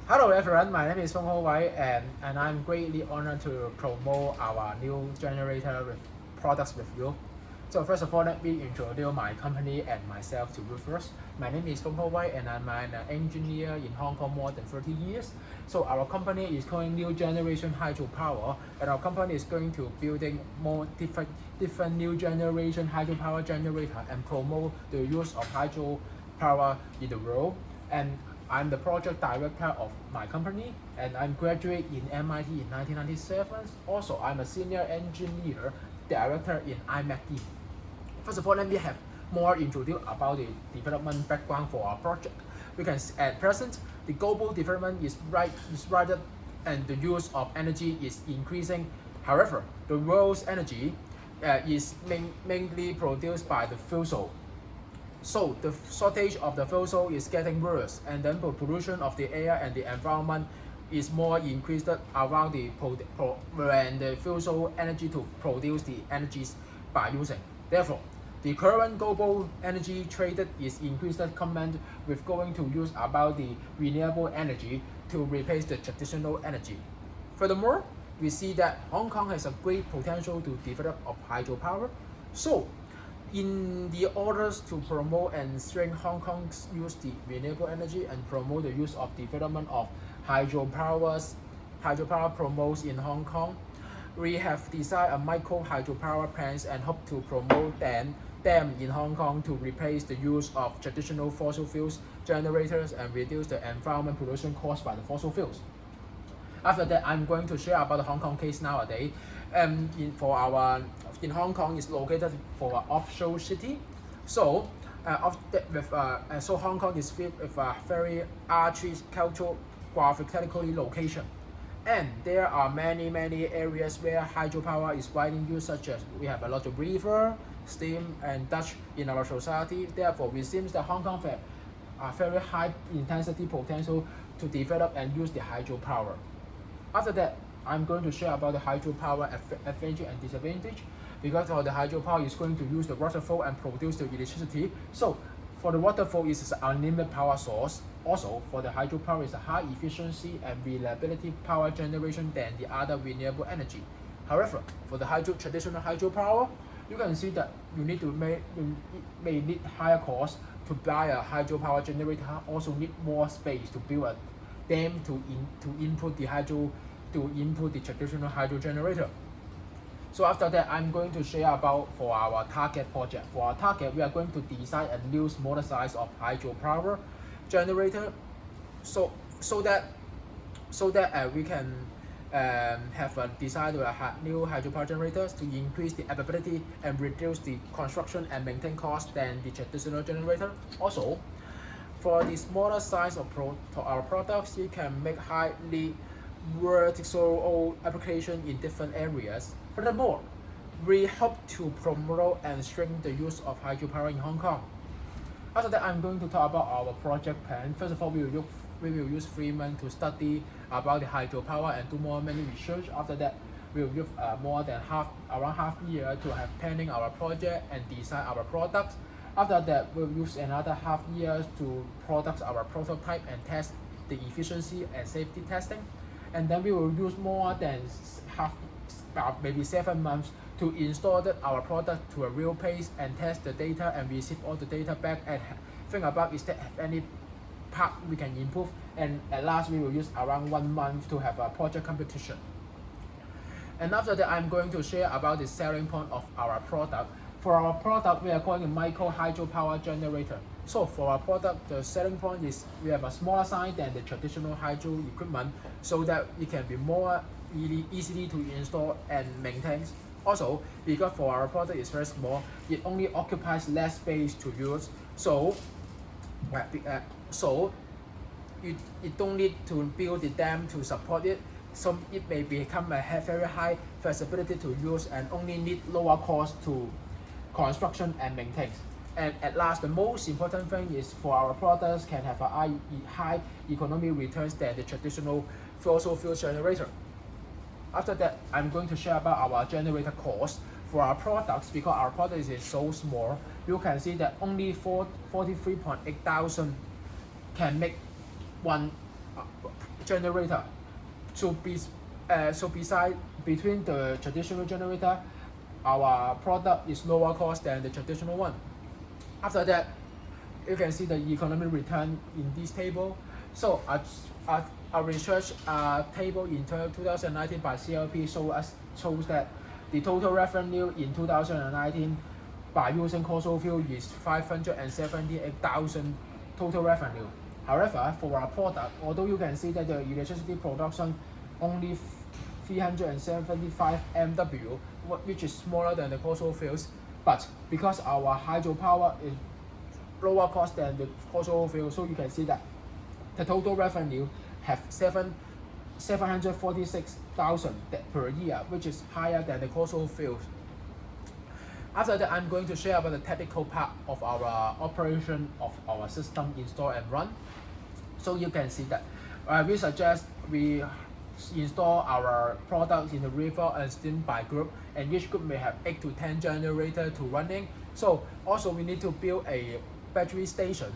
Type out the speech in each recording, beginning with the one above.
Hello everyone, my name is Feng Ho Wei and I'm greatly honored to promote our new generator with products with you. So first of all, let me introduce my company and myself to you first. My name is Feng Ho Wei and I'm an engineer in Hong Kong more than 30 years. So our company is calling new generation hydropower, and our company is going to building more different new generation hydropower generator and promote the use of hydropower in the world. And I'm the project director of my company, and I'm graduate in MIT in 1997. Also, I'm a senior engineer director in IMACD. First of all, let me have more introduce about the development background for our project. We can at present the global development is rapid and the use of energy is increasing. However, the world's energy is mainly produced by the fossil. So the shortage of the fossil is getting worse, and then the pollution of the air and the environment is more increased around the when the fossil energy to produce the energies by using. Therefore, the current global energy traded is increased command with going to use about the renewable energy to replace the traditional energy. Furthermore, we see that Hong Kong has a great potential to develop of hydropower. So in the orders to promote and strengthen Hong Kong's use the renewable energy and promote the use of development of hydropower promotes in Hong Kong, we have designed a micro hydropower plants and hope to promote them in Hong Kong to replace the use of traditional fossil fuels generators and reduce the environment pollution caused by the fossil fuels. After that, I'm going to share about the Hong Kong case nowadays. In Hong Kong is located for an offshore city, so so Hong Kong is filled with a very cultural, geographically location, and there are many areas where hydropower is widely used, such as we have a lot of river, steam, and Dutch in our society. Therefore, it seems that Hong Kong has a very high intensity potential to develop and use the hydropower. After that, I'm going to share about the hydropower advantage and disadvantage, because for the hydropower is going to use the waterfall and produce the electricity. So for the waterfall is an unlimited power source. Also, for the hydropower is a high efficiency and reliability power generation than the other renewable energy. However, for the traditional hydropower, you can see that you may need higher cost to buy a hydropower generator. Also need more space to build a dam to input the traditional hydro generator. So after that, I'm going to share about for our target project. For our target, we are going to design a new smaller size of hydropower generator, so that we can have a design of new hydropower generators to increase the availability and reduce the construction and maintenance cost than the traditional generator. Also, for the smaller size of our products, you can make highly vertical application in different areas. Furthermore, we hope to promote and strengthen the use of hydropower in Hong Kong. After that, I'm going to talk about our project plan. First of all, we will use 3 months to study about the hydropower and do many research. After that, we will use around half year to have planning our project and design our products. After that, we'll use another half year to product our prototype and test the efficiency and safety testing. And then we will use more than maybe 7 months to install our product to a real place and test the data and receive all the data back and think about is there any part we can improve. And at last, we will use around 1 month to have a project competition. And after that, I'm going to share about the selling point of our product. For our product, we are calling a micro hydropower generator. So for our product, the selling point is we have a smaller size than the traditional hydro equipment, so that it can be more easily to install and maintain. Also, because for our product is very small, it only occupies less space to use. So you don't need to build the dam to support it. So it may become a very high flexibility to use and only need lower cost to construction and maintenance. And at last, the most important thing is for our products can have a high economic returns than the traditional fossil fuel generator. After that, I'm going to share about our generator cost for our products. Because our product is so small, you can see that only 43,800 can make one generator. So between the traditional generator, our product is lower cost than the traditional one. After that, you can see the economic return in this table. So a research table in 2019 by CLP shows that the total revenue in 2019 by using coastal fuel is 578,000 total revenue. However, for our product, although you can see that the electricity production only 375 MW, which is smaller than the coastal fuels, but because our hydropower is lower cost than the fossil fuel, so you can see that the total revenue have 746,000 per year, which is higher than the fossil fuels. After that, I'm going to share about the technical part of our operation of our system install and run. So you can see that we suggest we install our products in the river and steam by group, and each group may have 8 to 10 generators to running. So also we need to build a battery station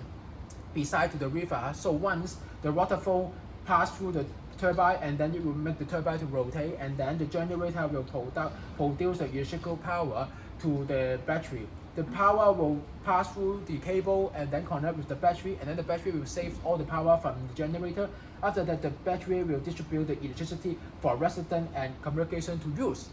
beside to the river. So once the water flow pass through the turbine, and then it will make the turbine to rotate, and then the generator will produce the electrical power to the battery. The power will pass through the cable and then connect with the battery, and then the battery will save all the power from the generator. After that, the battery will distribute the electricity for resident and communication to use.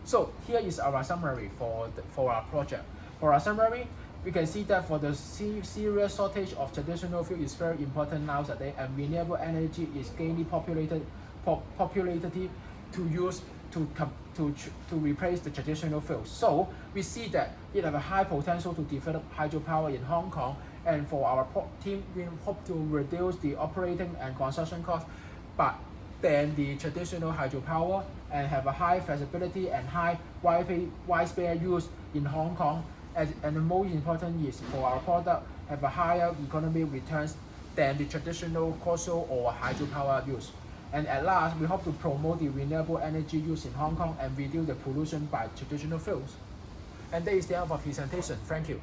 So here is our summary for our project. For our summary, we can see that for the serious shortage of traditional fuel is very important nowadays, and renewable energy is gaining popularity to use to replace the traditional fuels. So we see that it has a high potential to develop hydropower in Hong Kong, and for our team, we hope to reduce the operating and construction costs, but than the traditional hydropower, and have a high flexibility and high widespread use in Hong Kong. And the most important is for our product have a higher economic returns than the traditional coastal or hydropower use. And at last, we hope to promote the renewable energy use in Hong Kong and reduce the pollution by traditional fuels. And that is the end of our presentation. Thank you.